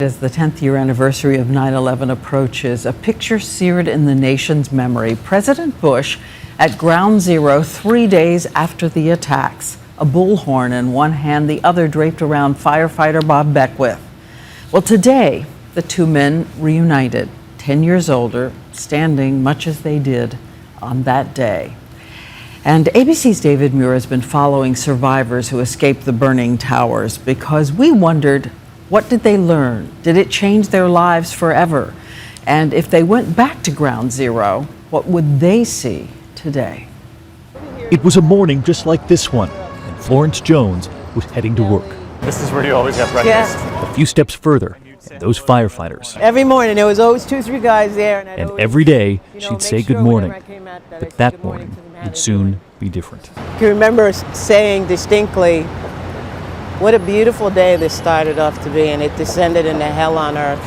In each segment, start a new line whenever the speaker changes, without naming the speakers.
As the 10th year anniversary of 9/11 approaches, a picture seared in the nation's memory. President Bush at Ground Zero 3 days after the attacks, a bullhorn in one hand, the other draped around firefighter Bob Beckwith. Well, today, the two men reunited, 10 years older, standing much as they did on that day. And ABC's David Muir has been following survivors who escaped the burning towers because we wondered, what did they learn? Did it change their lives forever? And if they went back to Ground Zero, what would they see today?
It was a morning just like this one, and Florence Jones was heading to work.
This is where you always have breakfast.
A few steps further, and those firefighters.
Every morning there was always 2-3 guys there.
And every day she'd say good morning, but that morning would soon be different.
I can remember saying distinctly, what a beautiful day this started off to be, and it descended into hell on earth.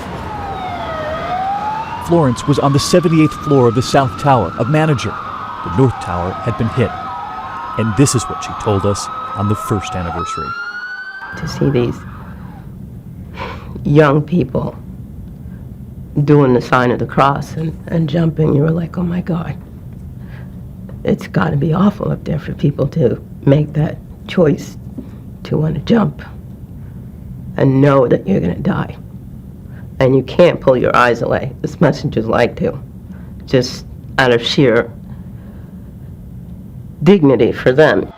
Florence was on the 78th floor of the South Tower, a manager. The North Tower had been hit. And this is what she told us on the first anniversary.
To see these young people doing the sign of the cross and jumping, you were like, oh my God. It's got to be awful up there for people to make that choice to want to jump and know that you're going to die. And you can't pull your eyes away as much as you'd like to, just out of sheer dignity for them.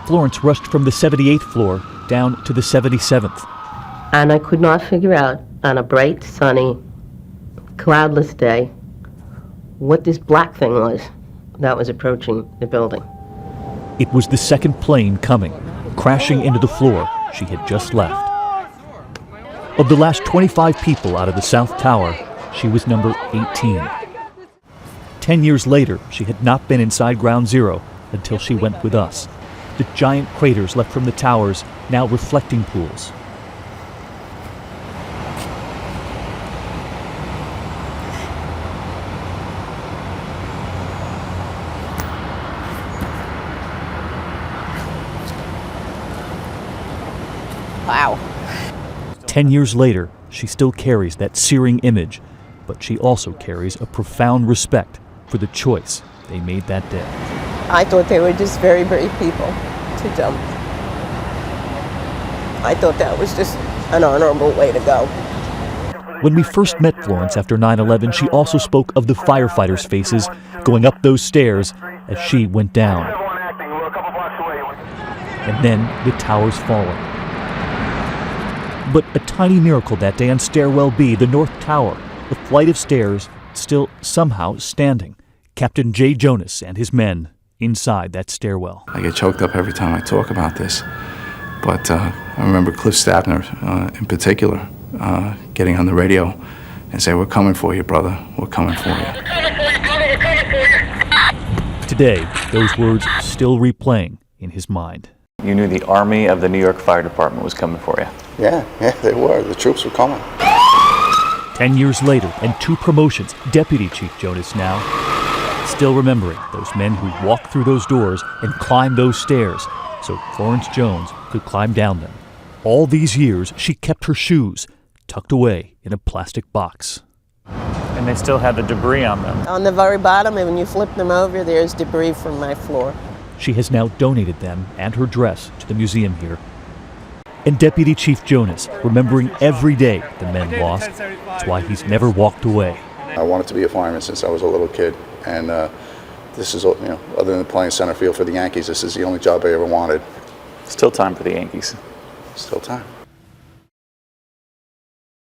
Florence rushed from the 78th floor down to the 77th.
And I could not figure out on a bright, sunny, cloudless day what this black thing was that was approaching the building.
It was the second plane coming, crashing into the floor she had just left. Of the last 25 people out of the South Tower, she was number 18. 10 years later, she had not been inside Ground Zero until she went with us. The giant craters left from the towers, now reflecting pools.
Wow.
10 years later, she still carries that searing image, but she also carries a profound respect for the choice they made that day.
I thought they were just very brave people to jump. I thought that was just an honorable way to go.
When we first met Florence after 9/11, she also spoke of the firefighters' faces going up those stairs as she went down. And then the towers falling. But a tiny miracle that day on Stairwell B, the North Tower, the flight of stairs still somehow standing. Captain Jay Jonas and his men inside that stairwell.
I get choked up every time I talk about this. But I remember Cliff Stabner in particular getting on the radio and say, "We're coming for you, brother. We're coming for you."
Today, those words still replaying in his mind.
You knew the Army of the New York Fire Department was coming for you.
Yeah, they were. The troops were coming.
10 years later, and 2 promotions, Deputy Chief Jonas now, still remembering those men who walked through those doors and climbed those stairs so Florence Jones could climb down them. All these years, she kept her shoes tucked away in a plastic box.
And they still had the debris on them.
On the very bottom, and when you flip them over, there's debris from my floor.
She has now donated them and her dress to the museum here. And Deputy Chief Jonas, remembering every day the men lost, that's why he's never walked away.
I wanted to be a fireman since I was a little kid, and this is, other than playing center field for the Yankees, this is the only job I ever wanted.
Still time for the Yankees.
Still time.